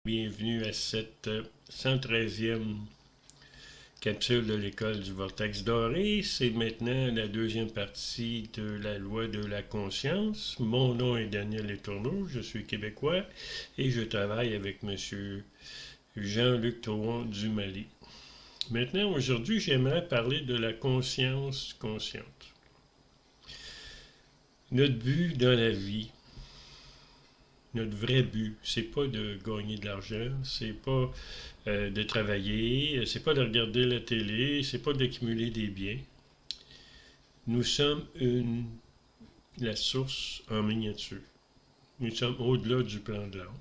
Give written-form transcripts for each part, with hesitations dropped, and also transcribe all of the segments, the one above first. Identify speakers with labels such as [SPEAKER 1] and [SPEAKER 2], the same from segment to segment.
[SPEAKER 1] Bienvenue à cette 113e capsule de l'école du Vortex doré. C'est maintenant la deuxième partie de la loi de la conscience. Mon nom est Daniel Letourneau, je suis québécois et je travaille avec M. Jean-Luc Tauon du Mali. Maintenant, aujourd'hui, j'aimerais parler de la conscience consciente. Notre but dans la vie, notre vrai but, c'est pas de gagner de l'argent, c'est pas de travailler, c'est pas de regarder la télé, c'est pas d'accumuler des biens. Nous sommes la source en miniature. Nous sommes au-delà du plan de l'âme.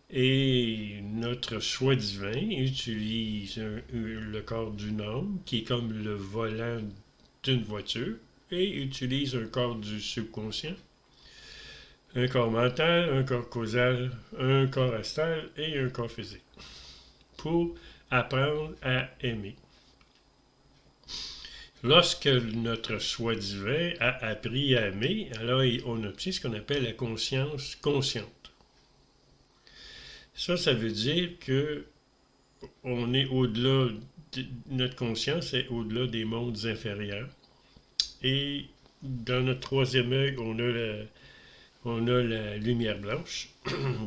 [SPEAKER 1] Et notre soi divin utilise le corps d'une âme, qui est comme le volant d'une voiture, et utilise un corps du subconscient, un corps mental, un corps causal, un corps astral et un corps physique pour apprendre à aimer. Lorsque notre soi divin a appris à aimer, alors on obtient ce qu'on appelle la conscience consciente. Ça veut dire que on est au-delà, notre conscience est au-delà des mondes inférieurs. Et dans notre troisième œil, on a la lumière blanche.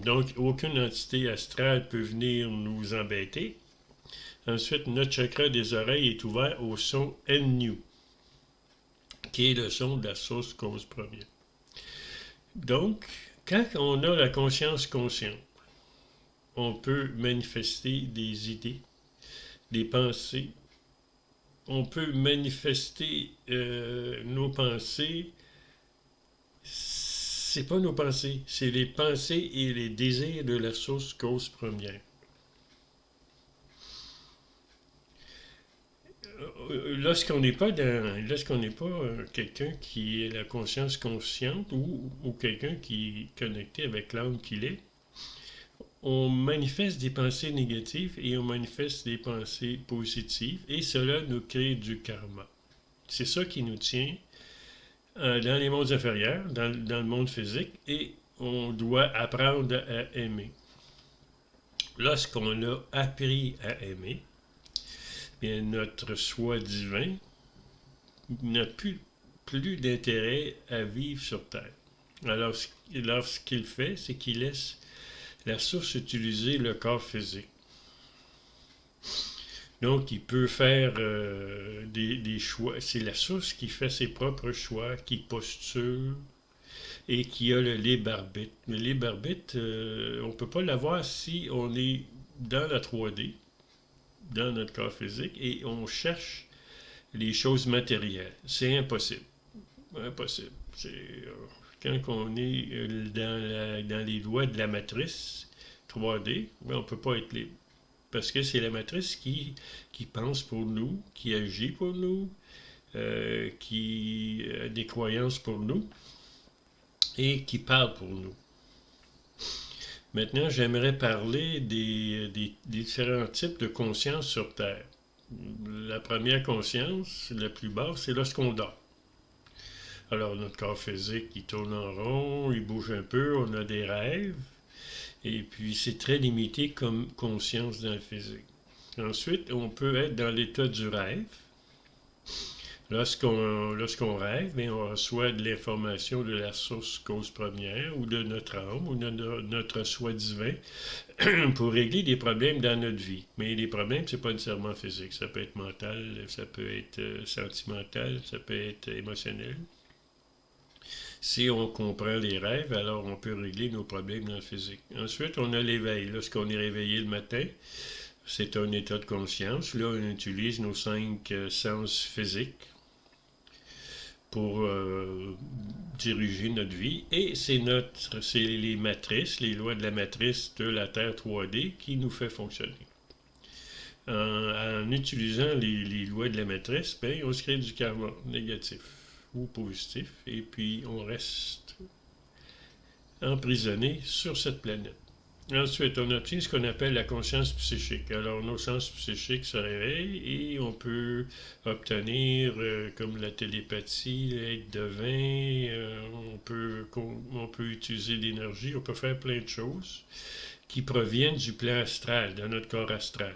[SPEAKER 1] Donc, aucune entité astrale peut venir nous embêter. Ensuite, notre chakra des oreilles est ouvert au son NU, qui est le son de la source cause première. Donc, quand on a la conscience consciente, on peut manifester des idées, des pensées. On peut manifester nos pensées. C'est pas nos pensées, c'est les pensées et les désirs de la source cause première. Lorsqu'on n'est pas quelqu'un qui est la conscience consciente ou quelqu'un qui est connecté avec l'âme qu'il est, on manifeste des pensées négatives et on manifeste des pensées positives et cela nous crée du karma. C'est ça qui nous tient dans les mondes inférieurs, dans le monde physique, et on doit apprendre à aimer. Lorsqu'on a appris à aimer, bien notre soi divin n'a plus d'intérêt à vivre sur Terre. Alors, ce qu'il fait, c'est qu'il laisse la source utiliser le corps physique. Donc, il peut faire des choix. C'est la source qui fait ses propres choix, qui posture et qui a le libre arbitre. Le libre arbitre, on ne peut pas l'avoir si on est dans la 3D, dans notre corps physique, et on cherche les choses matérielles. C'est impossible. Impossible. Quand on est dans les lois de la matrice 3D, on ne peut pas être libre. Parce que c'est la matrice qui pense pour nous, qui agit pour nous, qui a des croyances pour nous et qui parle pour nous. Maintenant, j'aimerais parler des différents types de conscience sur Terre. La première conscience, la plus basse, c'est lorsqu'on dort. Alors, notre corps physique, il tourne en rond, il bouge un peu, on a des rêves. Et puis, c'est très limité comme conscience dans le physique. Ensuite, on peut être dans l'état du rêve. Lorsqu'on rêve, bien, on reçoit de l'information de la source cause première ou de notre âme ou de notre soi divin pour régler des problèmes dans notre vie. Mais les problèmes, c'est pas nécessairement physique. Ça peut être mental, ça peut être sentimental, ça peut être émotionnel. Si on comprend les rêves, alors on peut régler nos problèmes dans le physique. Ensuite, on a l'éveil. Lorsqu'on est réveillé le matin, c'est un état de conscience. Là, on utilise nos 5 sens physiques pour diriger notre vie. Et c'est les matrices, les lois de la matrice de la Terre 3D qui nous fait fonctionner. En utilisant les lois de la matrice, bien, on se crée du karma négatif ou positif, et puis on reste emprisonné sur cette planète. Ensuite, on obtient ce qu'on appelle la conscience psychique. Alors, nos sens psychiques se réveillent et on peut obtenir, comme la télépathie, l'aide divin, on peut utiliser l'énergie, on peut faire plein de choses qui proviennent du plan astral, de notre corps astral.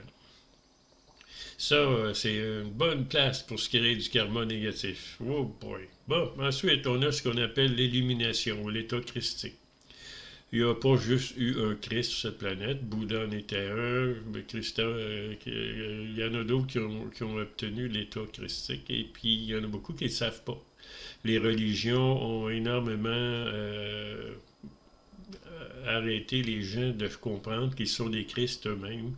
[SPEAKER 1] Ça, c'est une bonne place pour se créer du karma négatif. Oh boy. Bon, ensuite, on a ce qu'on appelle l'illumination, ou l'état christique. Il n'y a pas juste eu un Christ sur cette planète. Bouddha en était un, Christ, il y en a d'autres qui ont obtenu l'état christique, et puis il y en a beaucoup qui ne le savent pas. Les religions ont énormément arrêté les gens de comprendre qu'ils sont des Christ eux-mêmes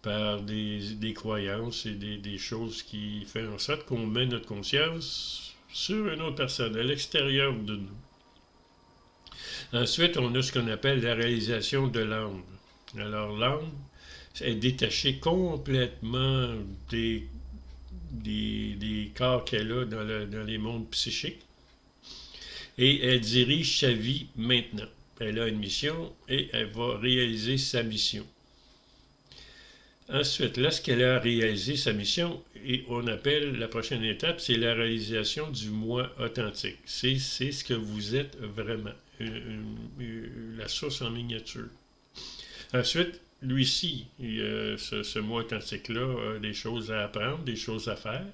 [SPEAKER 1] par des croyances et des choses qui font en sorte qu'on met notre conscience sur une autre personne, à l'extérieur de nous. Ensuite, on a ce qu'on appelle la réalisation de l'âme. Alors, l'âme est détachée complètement des corps qu'elle a dans les mondes psychiques et elle dirige sa vie maintenant. Elle a une mission et elle va réaliser sa mission. Ensuite, lorsqu'elle a réalisé sa mission, et on appelle la prochaine étape, c'est la réalisation du moi authentique. C'est ce que vous êtes vraiment, la source en miniature. Ensuite, lui-ci, ce moi authentique-là a des choses à apprendre, des choses à faire.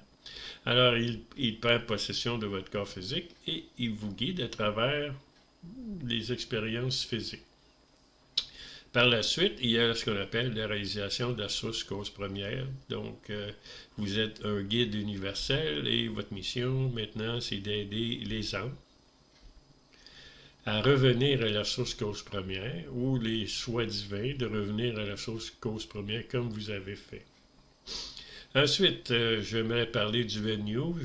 [SPEAKER 1] Alors, il prend possession de votre corps physique et il vous guide à travers les expériences physiques. Par la suite, il y a ce qu'on appelle la réalisation de la source cause première. Donc, vous êtes un guide universel et votre mission maintenant, c'est d'aider les âmes à revenir à la source cause première ou les soi divins de revenir à la source cause première comme vous avez fait. Ensuite, j'aimerais parler du New.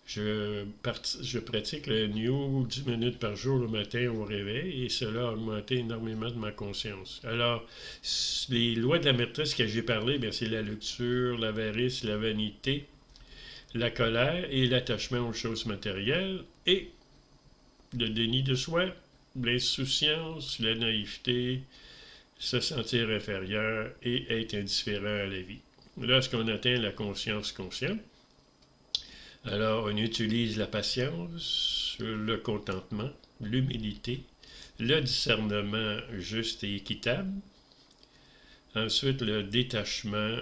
[SPEAKER 1] Je pratique le New 10 minutes par jour le matin au réveil et cela a augmenté énormément de ma conscience. Alors, les lois de la maîtrise que j'ai parlé, c'est la luxure, l'avarice, la vanité, la colère et l'attachement aux choses matérielles et le déni de soi, l'insouciance, la naïveté, se sentir inférieur et être indifférent à la vie. Lorsqu'on atteint la conscience consciente, alors, on utilise la patience, le contentement, l'humilité, le discernement juste et équitable. Ensuite, le détachement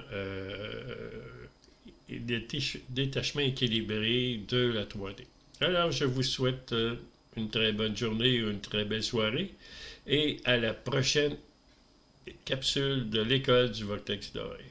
[SPEAKER 1] équilibré de la 3D. Alors, je vous souhaite une très bonne journée ou une très belle soirée et à la prochaine capsule de l'école du Vortex doré.